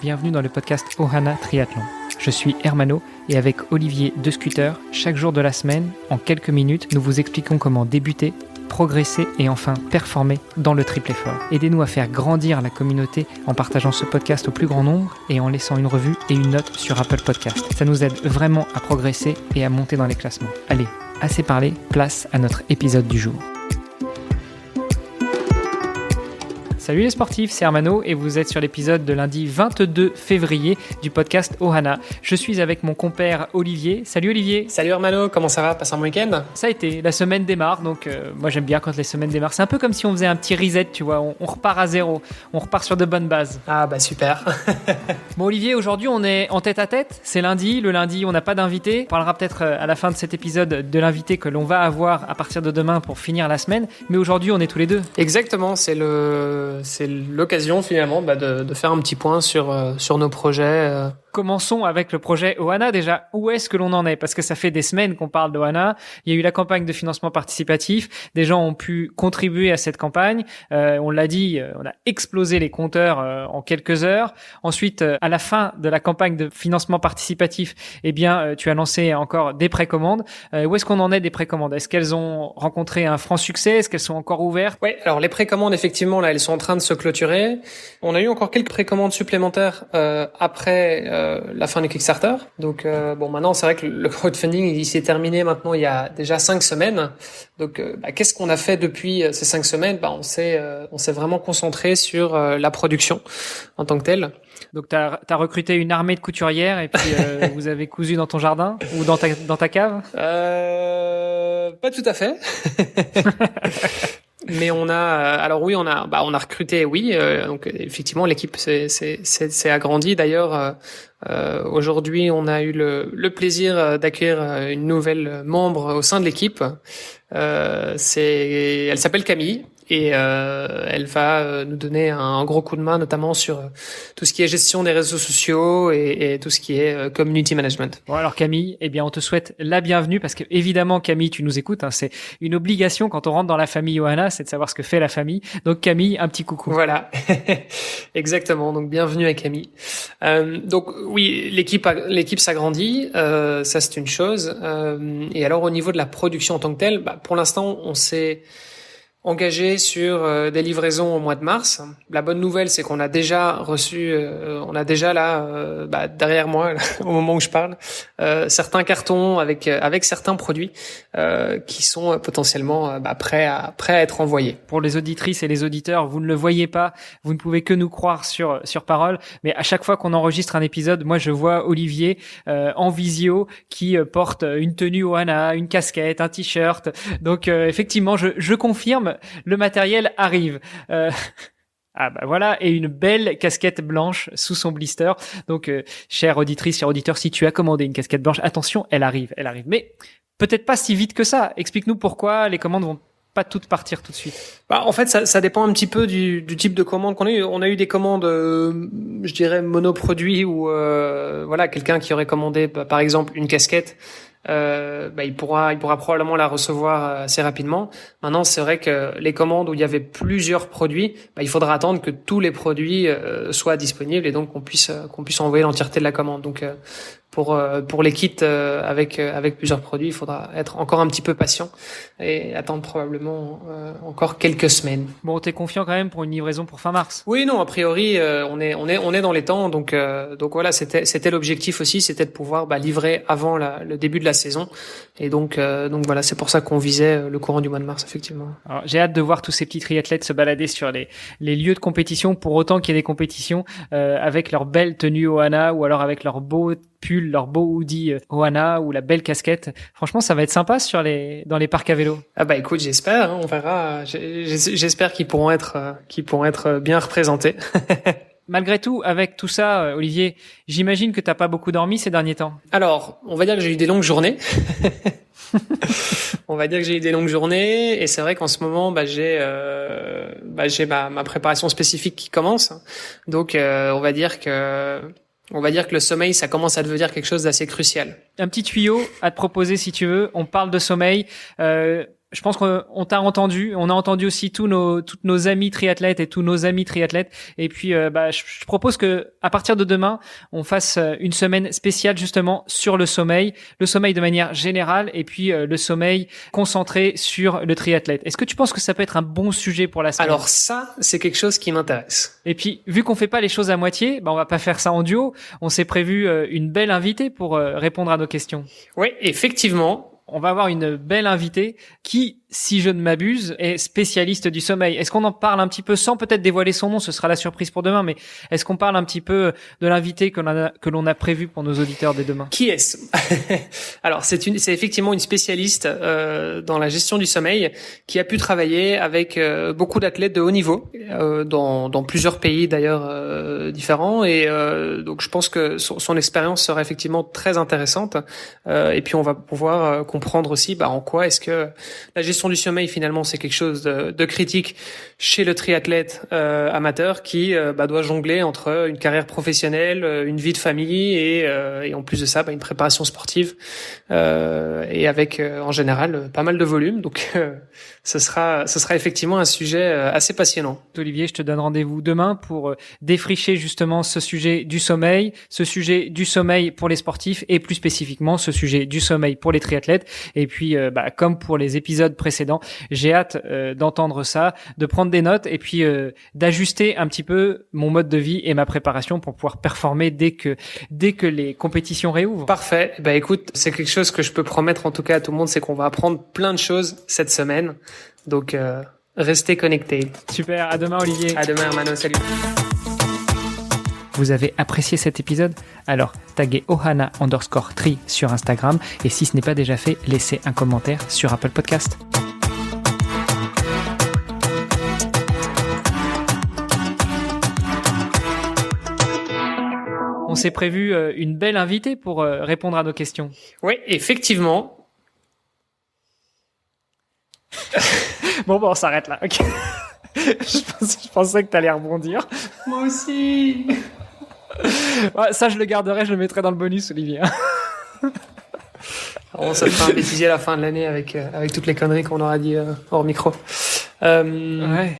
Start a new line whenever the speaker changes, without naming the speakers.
bienvenue dans le podcast Ohana Triathlon. Je suis Hermano et avec Olivier de Scooter, chaque jour de la semaine, en quelques minutes, nous vous expliquons comment débuter, progresser et enfin performer dans le triple effort. Aidez-nous à faire grandir la communauté en partageant ce podcast au plus grand nombre et en laissant une revue et une note sur Apple Podcast. Ça nous aide vraiment à progresser et à monter dans les classements. Allez, assez parlé, place à notre épisode du jour. Salut les sportifs, c'est Hermano et vous êtes sur l'épisode de lundi 22 février du podcast Ohana. Je suis avec mon compère Olivier. Salut Olivier.
Salut Hermano, comment ça va? Passe un bon week-end?
Ça a été, la semaine démarre, donc moi j'aime bien quand les semaines démarrent. C'est un peu comme si on faisait un petit reset, tu vois, on repart à zéro, on repart sur de bonnes bases.
Ah bah super.
Bon Olivier, aujourd'hui on est en tête à tête, c'est lundi, le lundi on n'a pas d'invité. On parlera peut-être à la fin de cet épisode de l'invité que l'on va avoir à partir de demain pour finir la semaine, mais aujourd'hui on est tous les deux.
Exactement, c'est l'occasion finalement de faire un petit point sur nos projets.
Commençons avec le projet Ohana. Déjà, où est-ce que l'on en est? Parce que ça fait des semaines qu'on parle d'Ohana. Il y a eu la campagne de financement participatif. Des gens ont pu contribuer à cette campagne. On l'a dit, on a explosé les compteurs en quelques heures. Ensuite, à la fin de la campagne de financement participatif, eh bien, tu as lancé encore des précommandes. Où est-ce qu'on en est des précommandes? Est-ce qu'elles ont rencontré un franc succès? Est-ce qu'elles sont encore ouvertes?
Oui, alors les précommandes, effectivement, là, elles sont en train de se clôturer. On a eu encore quelques précommandes supplémentaires après la fin du Kickstarter. Donc maintenant c'est vrai que le crowdfunding il s'est terminé maintenant il y a déjà 5 semaines. Donc qu'est-ce qu'on a fait depuis ces 5 semaines? On s'est vraiment concentré sur la production en tant que telle.
Donc t'as recruté une armée de couturières et puis vous avez cousu dans ton jardin ou dans ta cave?
Pas tout à fait. Mais on a recruté, oui. Donc effectivement, l'équipe s'est agrandie. D'ailleurs, aujourd'hui, on a eu le plaisir d'accueillir une nouvelle membre au sein de l'équipe. Elle s'appelle Camille. Et elle va nous donner un gros coup de main, notamment sur tout ce qui est gestion des réseaux sociaux et tout ce qui est community management.
Bon alors Camille, eh bien on te souhaite la bienvenue parce que évidemment Camille, tu nous écoutes, hein, c'est une obligation quand on rentre dans la famille Ohana, c'est de savoir ce que fait la famille. Donc Camille, un petit coucou.
Voilà, exactement. Donc bienvenue à Camille. Donc oui, l'équipe s'agrandit, ça c'est une chose. Et alors au niveau de la production en tant que telle, pour l'instant on s'est engagé sur des livraisons au mois de mars. La bonne nouvelle, c'est qu'on a déjà reçu, derrière moi, là, au moment où je parle, certains cartons avec certains produits qui sont potentiellement prêts à être envoyés.
Pour les auditrices et les auditeurs, vous ne le voyez pas, vous ne pouvez que nous croire sur parole, mais à chaque fois qu'on enregistre un épisode, moi je vois Olivier en visio qui porte une tenue Ohana, une casquette, un t-shirt. Donc effectivement, je confirme. Le matériel arrive. Voilà, et une belle casquette blanche sous son blister. Donc, chère auditrice, cher auditeur, si tu as commandé une casquette blanche, attention, elle arrive. Mais peut-être pas si vite que ça. Explique-nous pourquoi les commandes vont pas toutes partir tout de suite.
En fait, ça dépend un petit peu du type de commande qu'on a eu. On a eu des commandes, je dirais monoproduits ou quelqu'un qui aurait commandé par exemple une casquette. Il pourra probablement la recevoir assez rapidement. Maintenant, c'est vrai que les commandes où il y avait plusieurs produits, il faudra attendre que tous les produits soient disponibles et donc qu'on puisse envoyer l'entièreté de la commande. Donc pour les kits avec plusieurs produits, il faudra être encore un petit peu patient et attendre probablement encore quelques semaines.
Bon, t'es confiant quand même pour une livraison pour fin mars?
Oui, non, a priori on est dans les temps, donc voilà, c'était l'objectif aussi, c'était de pouvoir livrer avant le début de la saison et donc voilà, c'est pour ça qu'on visait le courant du mois de mars effectivement.
Alors, j'ai hâte de voir tous ces petits triathlètes se balader sur les lieux de compétition, pour autant qu'il y ait des compétitions avec leur belle tenue Ohana ou alors avec leur beau pull, leur beau hoodie Ohana ou la belle casquette. Franchement, ça va être sympa dans les parcs à vélo.
Écoute, j'espère, hein, on verra. J'espère qu'ils pourront être bien représentés.
Malgré tout, avec tout ça, Olivier, j'imagine que t'as pas beaucoup dormi ces derniers temps.
Alors, on va dire que j'ai eu des longues journées. Et c'est vrai qu'en ce moment, j'ai ma préparation spécifique qui commence. Donc, on va dire que le sommeil, ça commence à devenir quelque chose d'assez crucial.
Un petit tuyau à te proposer si tu veux. On parle de sommeil. je pense qu'on t'a entendu. On a entendu aussi toutes nos amis triathlètes et tous nos amis triathlètes. Et puis, je propose que à partir de demain, on fasse une semaine spéciale justement sur le sommeil de manière générale, et puis le sommeil concentré sur le triathlète. Est-ce que tu penses que ça peut être un bon sujet pour la semaine?
Alors ça, c'est quelque chose qui m'intéresse.
Et puis, vu qu'on fait pas les choses à moitié, on va pas faire ça en duo. On s'est prévu une belle invitée pour répondre à nos questions.
Oui, effectivement.
On va avoir une belle invitée qui, si je ne m'abuse, est spécialiste du sommeil. Est-ce qu'on en parle un petit peu sans peut-être dévoiler son nom? Ce sera la surprise pour demain, mais est-ce qu'on parle un petit peu de l'invité que l'on a prévu pour nos auditeurs dès demain?
Qui est-ce? Alors, c'est effectivement une spécialiste dans la gestion du sommeil qui a pu travailler avec beaucoup d'athlètes de haut niveau dans plusieurs pays d'ailleurs différents, et donc je pense que son expérience sera effectivement très intéressante, et puis on va pouvoir comprendre aussi en quoi est-ce que la gestion du sommeil finalement c'est quelque chose de critique chez le triathlète amateur qui doit jongler entre une carrière professionnelle, une vie de famille et en plus de ça une préparation sportive et avec en général pas mal de volume, donc ce sera effectivement un sujet assez passionnant.
Olivier, je te donne rendez-vous demain pour défricher justement ce sujet du sommeil pour les sportifs, et plus spécifiquement ce sujet du sommeil pour les triathlètes. Et puis, comme pour les épisodes précédents, j'ai hâte d'entendre ça, de prendre des notes et puis d'ajuster un petit peu mon mode de vie et ma préparation pour pouvoir performer dès que les compétitions réouvrent.
Parfait. Écoute, c'est quelque chose que je peux promettre en tout cas à tout le monde, c'est qu'on va apprendre plein de choses cette semaine. Donc, restez connectés.
Super. À demain, Olivier.
À demain, Hermano. Salut.
Vous avez apprécié cet épisode? Alors, taguez ohana_tri sur Instagram, et si ce n'est pas déjà fait, laissez un commentaire sur Apple Podcast. On s'est prévu une belle invitée pour répondre à nos questions.
Oui, effectivement.
Bon, on s'arrête là. Ok. Je pensais que t'allais rebondir.
Moi aussi.
Ouais, ça, je le garderai, je le mettrai dans le bonus, Olivier.
On se fera un bêtisier à la fin de l'année avec toutes les conneries qu'on aura dit hors micro.
Ouais.